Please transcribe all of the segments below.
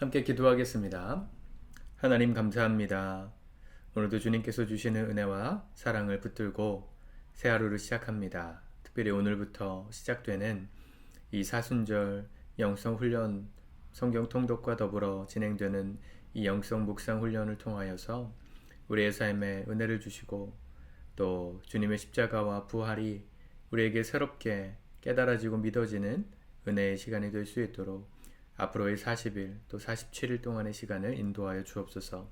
함께 기도하겠습니다. 하나님 감사합니다. 오늘도 주님께서 주시는 은혜와 사랑을 붙들고 새 하루를 시작합니다. 특별히 오늘부터 시작되는 이 사순절 영성 훈련 성경 통독과 더불어 진행되는 이 영성 묵상 훈련을 통하여서 우리의 삶에 은혜를 주시고 또 주님의 십자가와 부활이 우리에게 새롭게 깨달아지고 믿어지는 은혜의 시간이 될 수 있도록 앞으로의 40일 또 47일 동안의 시간을 인도하여 주옵소서.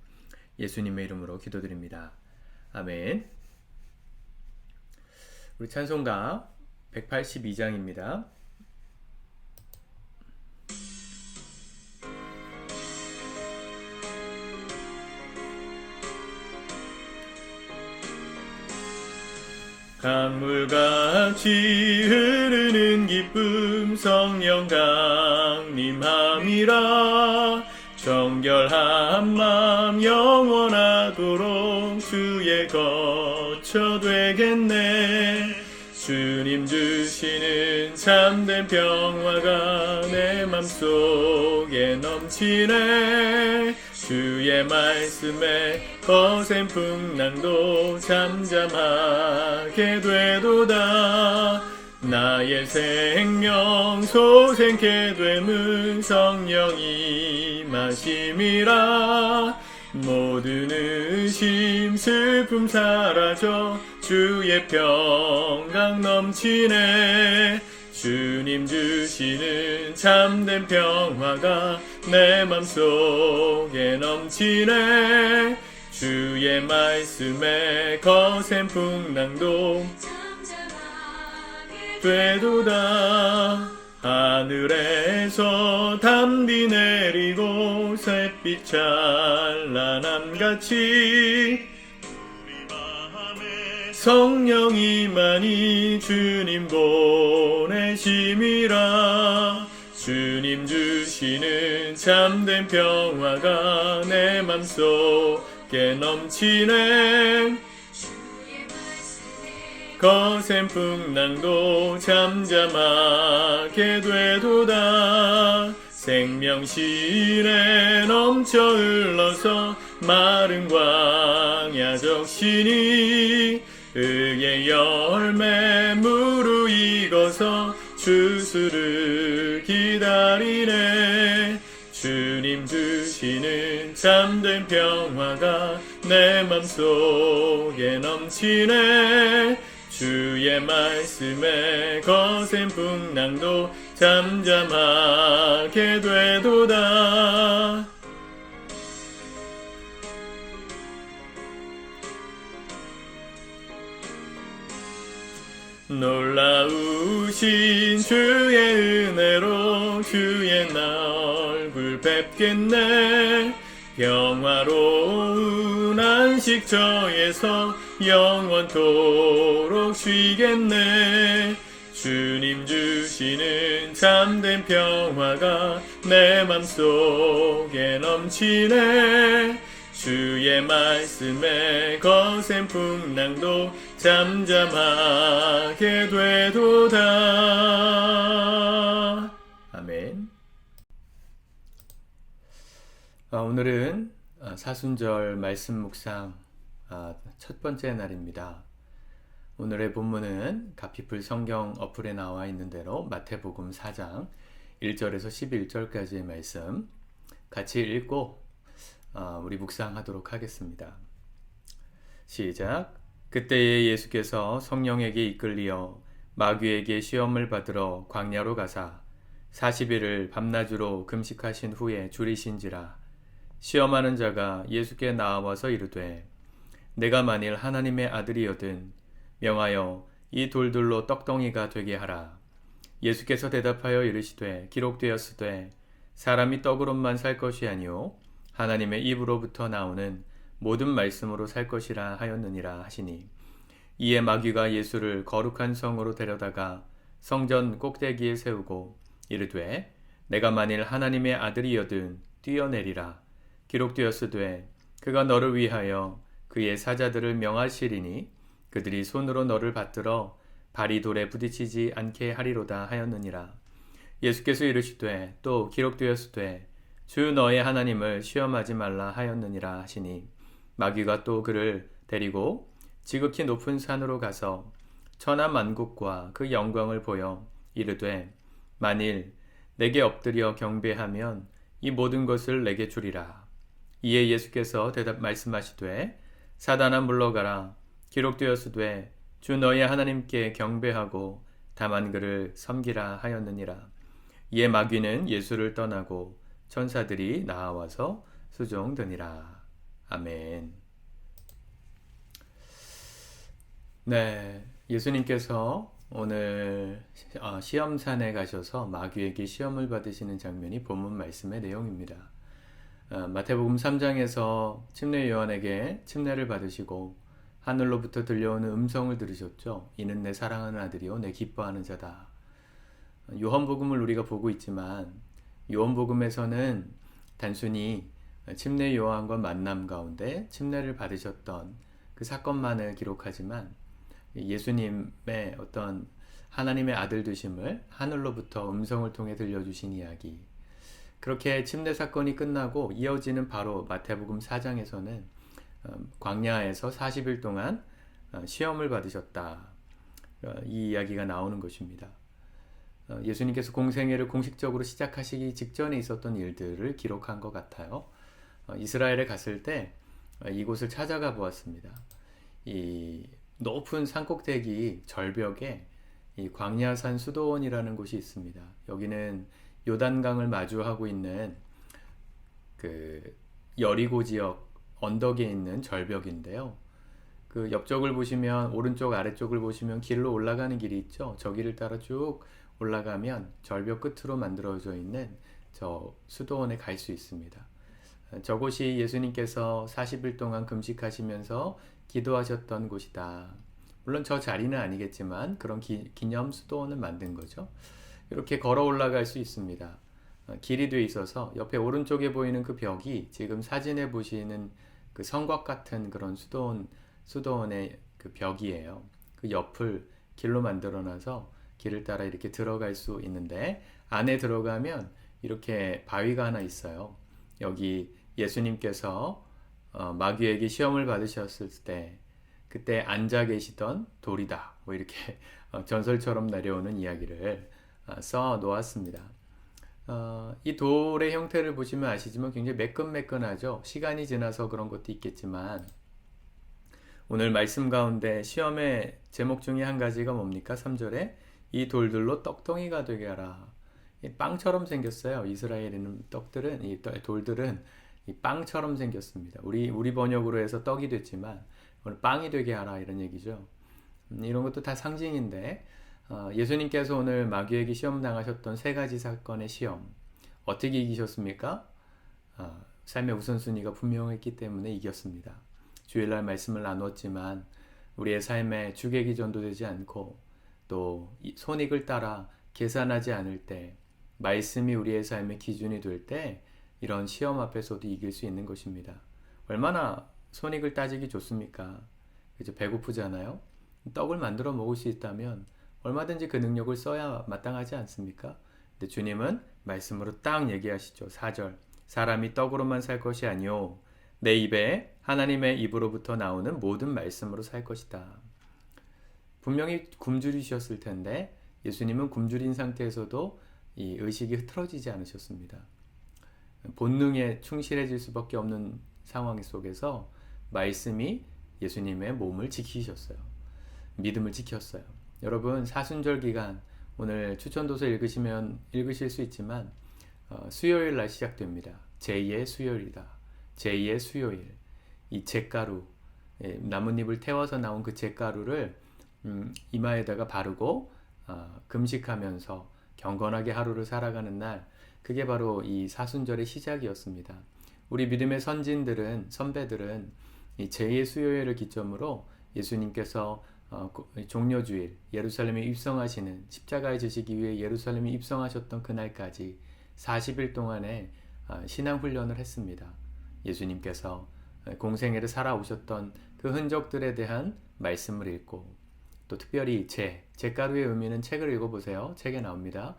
예수님의 이름으로 기도드립니다. 아멘. 우리 찬송가 182장입니다. 강물같이 흐르는 기쁨 성령 강림함이라. 정결한 맘 영원하도록 주의 거처 되겠네. 주님 주시는 참된 평화가 내 맘속에 넘치네. 주의 말씀에 거센 풍랑도 잠잠하게 되도다. 나의 생명 소생케 됨은 성령이 마심이라. 모든 의심 슬픔 사라져 주의 평강 넘치네. 주님 주시는 참된 평화가 내 맘속에 넘치네. 주의 말씀에 거센 풍랑도 되도다. 하늘에서 담비 내리고 샛빛 찬란함같이 성령이만이 주님 보내심이라. 주님 주시는 참된 평화가 내 맘속에 넘치네. 거센 풍랑도 잠잠하게 되도다. 생명실에 넘쳐 흘러서 마른 광야 적시니. 의의 열매 무르익어서 주수를 기다리네. 주님 주시는 참된 평화가 내 맘속에 넘치네. 주의 말씀에 거센 풍랑도 잠잠하게 되도다. 놀라우신 주의 은혜로 주의 나 얼굴 뵙겠네. 평화로운 안식처에서 영원토록 쉬겠네. 주님 주시는 참된 평화가 내 맘속에 넘치네. 주의 말씀에 거센 풍랑도 잠잠하게 되도다. 아멘. 오늘은 사순절 말씀 묵상 첫 번째 날입니다. 오늘의 본문은 가피풀 성경 어플에 나와 있는 대로 마태복음 4장 1절에서 11절까지의 말씀 같이 읽고 우리 묵상하도록 하겠습니다. 시작. 그때에 예수께서 성령에게 이끌리어 마귀에게 시험을 받으러 광야로 가사 40일을 밤낮으로 금식하신 후에 줄이신지라. 시험하는 자가 예수께 나와서 이르되 내가 만일 하나님의 아들이거든 명하여 이 돌들로 떡덩이가 되게 하라. 예수께서 대답하여 이르시되 기록되었으되 사람이 떡으로만 살 것이 아니요 하나님의 입으로부터 나오는 모든 말씀으로 살 것이라 하였느니라 하시니. 이에 마귀가 예수를 거룩한 성으로 데려다가 성전 꼭대기에 세우고 이르되 내가 만일 하나님의 아들이거든 뛰어내리라. 기록되었으되 그가 너를 위하여 그의 사자들을 명하시리니 그들이 손으로 너를 받들어 발이 돌에 부딪히지 않게 하리로다 하였느니라. 예수께서 이르시되 또 기록되었으되 주 너의 하나님을 시험하지 말라 하였느니라 하시니 마귀가 또 그를 데리고 지극히 높은 산으로 가서 천하 만국과 그 영광을 보여 이르되 만일 내게 엎드려 경배하면 이 모든 것을 내게 주리라. 이에 예수께서 대답 말씀하시되 사단아 물러가라. 기록되었으되 주 너의 하나님께 경배하고 다만 그를 섬기라 하였느니라. 이에 마귀는 예수를 떠나고 천사들이 나와서 수종드니라. 아멘. 네, 예수님께서 오늘 시험산에 가셔서 마귀에게 시험을 받으시는 장면이 본문 말씀의 내용입니다. 마태복음 3장에서 침례 요한에게 침례를 받으시고 하늘로부터 들려오는 음성을 들으셨죠. 이는 내 사랑하는 아들이요 내 기뻐하는 자다. 요한복음을 우리가 보고 있지만 요한복음에서는 단순히 침례 요한과 만남 가운데 침례를 받으셨던 그 사건만을 기록하지만 예수님의 어떤 하나님의 아들 되심을 하늘로부터 음성을 통해 들려주신 이야기, 그렇게 침례 사건이 끝나고 이어지는 바로 마태복음 4장에서는 광야에서 40일 동안 시험을 받으셨다, 이 이야기가 나오는 것입니다. 예수님께서 공생애를 공식적으로 시작하시기 직전에 있었던 일들을 기록한 것 같아요. 이스라엘에 갔을 때 이곳을 찾아가 보았습니다. 이 높은 산꼭대기 절벽에 이 광야산 수도원이라는 곳이 있습니다. 여기는 요단강을 마주하고 있는 그 여리고 지역 언덕에 있는 절벽인데요. 그 옆쪽을 보시면, 오른쪽 아래쪽을 보시면 길로 올라가는 길이 있죠. 저 길을 따라 쭉 올라가면 절벽 끝으로 만들어져 있는 저 수도원에 갈 수 있습니다. 저곳이 예수님께서 40일 동안 금식하시면서 기도하셨던 곳이다. 물론 저 자리는 아니겠지만 그런 기념 수도원을 만든 거죠. 이렇게 걸어 올라갈 수 있습니다. 길이 돼 있어서 옆에 오른쪽에 보이는 그 벽이 지금 사진에 보시는 그 성곽 같은 그런 수도원의 그 벽이에요. 그 옆을 길로 만들어놔서 길을 따라 이렇게 들어갈 수 있는데, 안에 들어가면 이렇게 바위가 하나 있어요. 여기 예수님께서 마귀에게 시험을 받으셨을 때 그때 앉아 계시던 돌이다, 뭐 이렇게 전설처럼 내려오는 이야기를 써 놓았습니다. 이 돌의 형태를 보시면 아시지만 굉장히 매끈매끈하죠. 시간이 지나서 그런 것도 있겠지만, 오늘 말씀 가운데 시험의 제목 중에 한 가지가 뭡니까? 3절에 이 돌들로 떡덩이가 되게 하라. 빵처럼 생겼어요. 이스라엘에는 떡들은, 이 돌들은 이 빵처럼 생겼습니다. 우리 번역으로 해서 떡이 됐지만 오늘 빵이 되게 하라, 이런 얘기죠. 이런 것도 다 상징인데, 예수님께서 오늘 마귀에게 시험 당하셨던 세 가지 사건의 시험, 어떻게 이기셨습니까? 삶의 우선순위가 분명했기 때문에 이겼습니다. 주일날 말씀을 나눴지만 우리의 삶에 주객이 전도되지 않고 또 손익을 따라 계산하지 않을 때, 말씀이 우리의 삶의 기준이 될 때 이런 시험 앞에서도 이길 수 있는 것입니다. 얼마나 손익을 따지기 좋습니까? 그죠? 배고프잖아요. 떡을 만들어 먹을 수 있다면 얼마든지 그 능력을 써야 마땅하지 않습니까? 근데 주님은 말씀으로 딱 얘기하시죠. 4절, 사람이 떡으로만 살 것이 아니요 내 입에 하나님의 입으로부터 나오는 모든 말씀으로 살 것이다. 분명히 굶주리셨을 텐데 예수님은 굶주린 상태에서도 이 의식이 흐트러지지 않으셨습니다. 본능에 충실해질 수밖에 없는 상황 속에서 말씀이 예수님의 몸을 지키셨어요. 믿음을 지켰어요. 여러분, 사순절 기간, 오늘 추천도서 읽으시면 읽으실 수 있지만 수요일 날 시작됩니다. 제2의 수요일이다. 제2의 수요일. 이 잿가루, 나뭇잎을 태워서 나온 그 잿가루를 이마에다가 바르고 금식하면서 경건하게 하루를 살아가는 날, 그게 바로 이 사순절의 시작이었습니다. 우리 믿음의 선배들은 이 제2의 수요일을 기점으로 예수님께서 종려주일, 예루살렘에 입성하시는, 십자가에 지시기 위해 예루살렘에 입성하셨던 그날까지 40일 동안의 신앙훈련을 했습니다. 예수님께서 공생애를 살아오셨던 그 흔적들에 대한 말씀을 읽고, 또 특별히 잿가루의 의미는 책을 읽어보세요. 책에 나옵니다.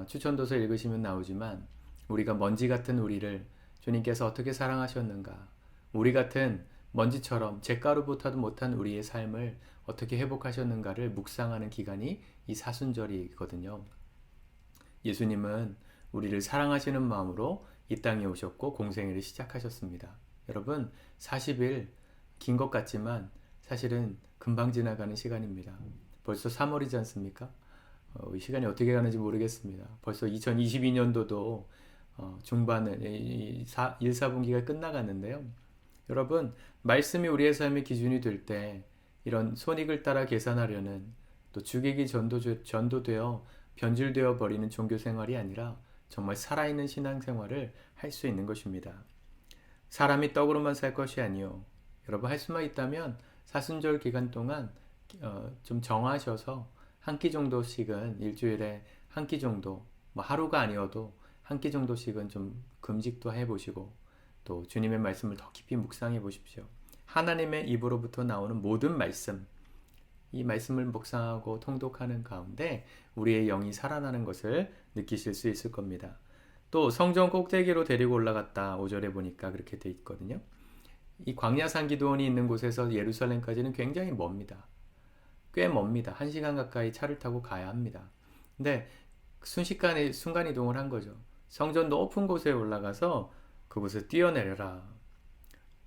추천도서 읽으시면 나오지만 우리가 먼지 같은 우리를 주님께서 어떻게 사랑하셨는가, 우리 같은 먼지처럼 잿가루보다도 못한 우리의 삶을 어떻게 회복하셨는가를 묵상하는 기간이 이 사순절이거든요. 예수님은 우리를 사랑하시는 마음으로 이 땅에 오셨고 공생애를 시작하셨습니다. 여러분, 40일 긴 것 같지만 사실은 금방 지나가는 시간입니다. 벌써 3월이지 않습니까? 이 시간이 어떻게 가는지 모르겠습니다. 벌써 2022년도도 중반에 1, 4분기가 끝나갔는데요. 여러분, 말씀이 우리의 삶의 기준이 될 때 이런 손익을 따라 계산하려는, 또 주객이 전도되어 변질되어 버리는 종교 생활이 아니라 정말 살아있는 신앙생활을 할 수 있는 것입니다. 사람이 떡으로만 살 것이 아니요. 여러분, 할 수만 있다면 사순절 기간 동안 좀 정하셔서 한 끼 정도씩은, 일주일에 한 끼 정도, 뭐 하루가 아니어도 한 끼 정도씩은 좀 금식도 해보시고, 또 주님의 말씀을 더 깊이 묵상해 보십시오. 하나님의 입으로부터 나오는 모든 말씀, 이 말씀을 묵상하고 통독하는 가운데 우리의 영이 살아나는 것을 느끼실 수 있을 겁니다. 또 성전 꼭대기로 데리고 올라갔다, 5절에 보니까 그렇게 돼 있거든요. 이 광야산 기도원이 있는 곳에서 예루살렘까지는 굉장히 멉니다. 꽤 멉니다. 1시간 가까이 차를 타고 가야 합니다. 근데 순식간에 순간이동을 한 거죠. 성전 높은 곳에 올라가서 그곳을 뛰어내려라.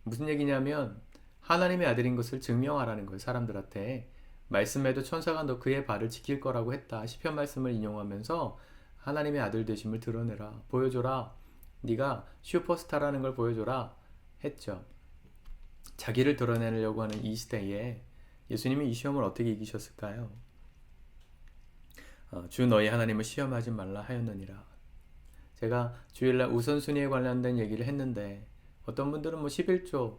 무슨 얘기냐면 하나님의 아들인 것을 증명하라는 거예요. 사람들한테. 말씀에도 천사가 너 그의 발을 지킬 거라고 했다. 시편 말씀을 인용하면서 하나님의 아들 되심을 드러내라. 보여줘라. 네가 슈퍼스타라는 걸 보여줘라. 했죠. 자기를 드러내려고 하는 이 시대에 예수님이 이 시험을 어떻게 이기셨을까요? 주 너희 하나님을 시험하지 말라 하였느니라. 제가 주일날 우선순위에 관련된 얘기를 했는데 어떤 분들은 뭐 11조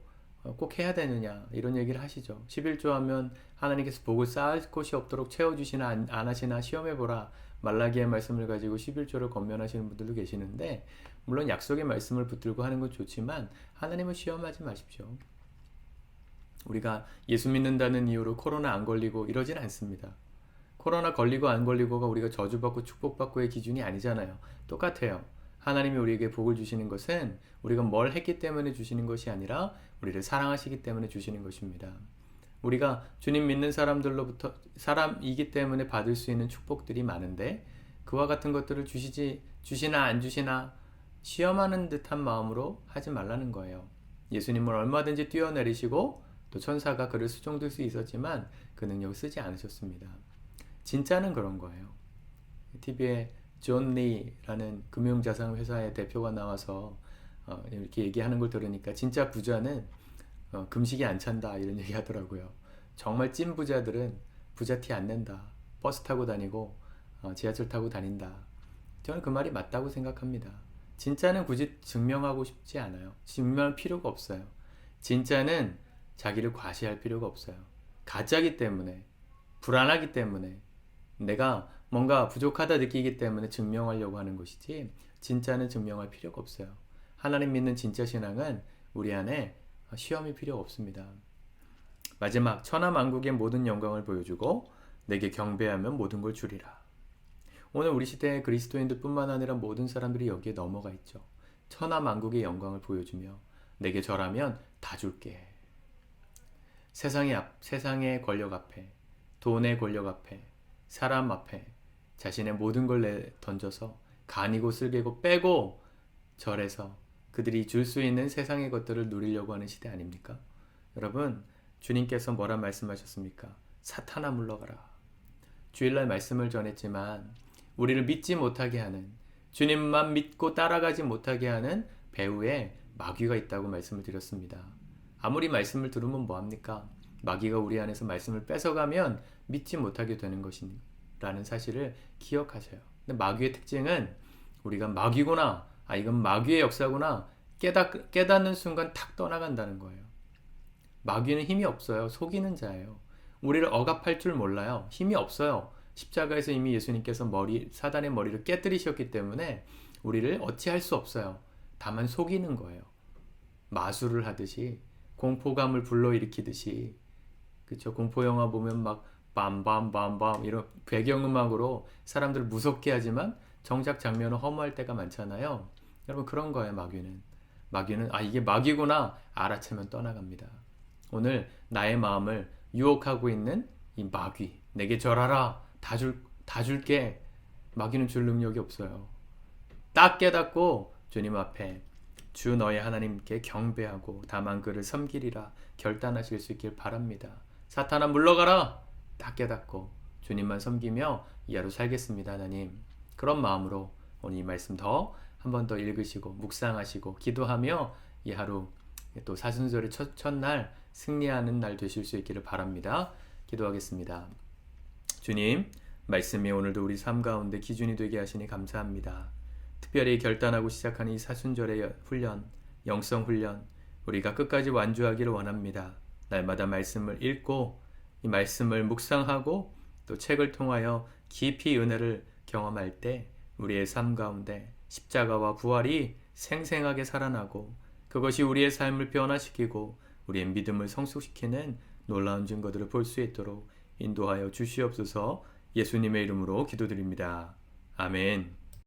꼭 해야 되느냐 이런 얘기를 하시죠. 11조 하면 하나님께서 복을 쌓을 곳이 없도록 채워주시나 안 하시나 시험해보라, 말라기의 말씀을 가지고 11조를 권면하시는 분들도 계시는데, 물론 약속의 말씀을 붙들고 하는 건 좋지만 하나님을 시험하지 마십시오. 우리가 예수 믿는다는 이유로 코로나 안 걸리고 이러진 않습니다. 코로나 걸리고 안 걸리고가 우리가 저주받고 축복받고의 기준이 아니잖아요. 똑같아요. 하나님이 우리에게 복을 주시는 것은 우리가 뭘 했기 때문에 주시는 것이 아니라 우리를 사랑하시기 때문에 주시는 것입니다. 우리가 주님 믿는 사람들로부터, 사람이기 때문에 받을 수 있는 축복들이 많은데 그와 같은 것들을 주시나 안 주시나 시험하는 듯한 마음으로 하지 말라는 거예요. 예수님을 얼마든지 뛰어내리시고 또 천사가 그를 수종될 수 있었지만 그 능력을 쓰지 않으셨습니다. 진짜는 그런 거예요. TV에 존 리라는 금융자산회사의 대표가 나와서 이렇게 얘기하는 걸 들으니까 진짜 부자는 금식이 안 찬다 이런 얘기 하더라고요. 정말 찐 부자들은 부자 티 안 낸다. 버스 타고 다니고 지하철 타고 다닌다. 저는 그 말이 맞다고 생각합니다. 진짜는 굳이 증명하고 싶지 않아요. 증명할 필요가 없어요. 진짜는 자기를 과시할 필요가 없어요. 가짜기 때문에, 불안하기 때문에, 내가 뭔가 부족하다 느끼기 때문에 증명하려고 하는 것이지 진짜는 증명할 필요가 없어요. 하나님 믿는 진짜 신앙은 우리 안에 시험이 필요 없습니다. 마지막, 천하만국의 모든 영광을 보여주고 내게 경배하면 모든 걸 주리라. 오늘 우리 시대의 그리스도인들 뿐만 아니라 모든 사람들이 여기에 넘어가 있죠. 천하만국의 영광을 보여주며 내게 절하면 다 줄게. 세상의 권력 앞에, 돈의 권력 앞에, 사람 앞에 자신의 모든 걸 던져서 간이고 쓸개고 빼고 절해서 그들이 줄 수 있는 세상의 것들을 누리려고 하는 시대 아닙니까? 여러분, 주님께서 뭐라 말씀하셨습니까? 사탄아 물러가라. 주일날 말씀을 전했지만 우리를 믿지 못하게 하는, 주님만 믿고 따라가지 못하게 하는 배후에 마귀가 있다고 말씀을 드렸습니다. 아무리 말씀을 들으면 뭐합니까? 마귀가 우리 안에서 말씀을 뺏어가면 믿지 못하게 되는 것이라는 사실을 기억하셔요. 근데 마귀의 특징은 우리가 마귀구나, 이건 마귀의 역사구나 깨닫는 순간 탁 떠나간다는 거예요. 마귀는 힘이 없어요. 속이는 자예요. 우리를 억압할 줄 몰라요. 힘이 없어요. 십자가에서 이미 예수님께서 사단의 머리를 깨뜨리셨기 때문에 우리를 어찌할 수 없어요. 다만 속이는 거예요. 마술을 하듯이, 공포감을 불러일으키듯이. 그쵸? 공포 영화 보면 막 빰빰빰빰 이런 배경음악으로 사람들을 무섭게 하지만 정작 장면은 허무할 때가 많잖아요. 여러분 그런 거예요. 마귀는 이게 마귀구나 알아채면 떠나갑니다. 오늘 나의 마음을 유혹하고 있는 이 마귀, 내게 절하라, 다 줄게. 마귀는 줄 능력이 없어요. 딱 깨닫고 주님 앞에 주 너의 하나님께 경배하고 다만 그를 섬기리라 결단하실 수 있길 바랍니다. 사탄아 물러가라. 딱 깨닫고 주님만 섬기며 이 하루 살겠습니다. 하나님. 그런 마음으로 오늘 이 말씀 한 번 더 읽으시고 묵상하시고 기도하며 이 하루 또 사순절의 첫날 승리하는 날 되실 수 있기를 바랍니다. 기도하겠습니다. 주님, 말씀이 오늘도 우리 삶 가운데 기준이 되게 하시니 감사합니다. 특별히 결단하고 시작하는 이 사순절의 훈련, 영성 훈련, 우리가 끝까지 완주하기를 원합니다. 날마다 말씀을 읽고 이 말씀을 묵상하고 또 책을 통하여 깊이 은혜를 경험할 때 우리의 삶 가운데 십자가와 부활이 생생하게 살아나고 그것이 우리의 삶을 변화시키고 우리의 믿음을 성숙시키는 놀라운 증거들을 볼 수 있도록 인도하여 주시옵소서. 예수님의 이름으로 기도드립니다. 아멘.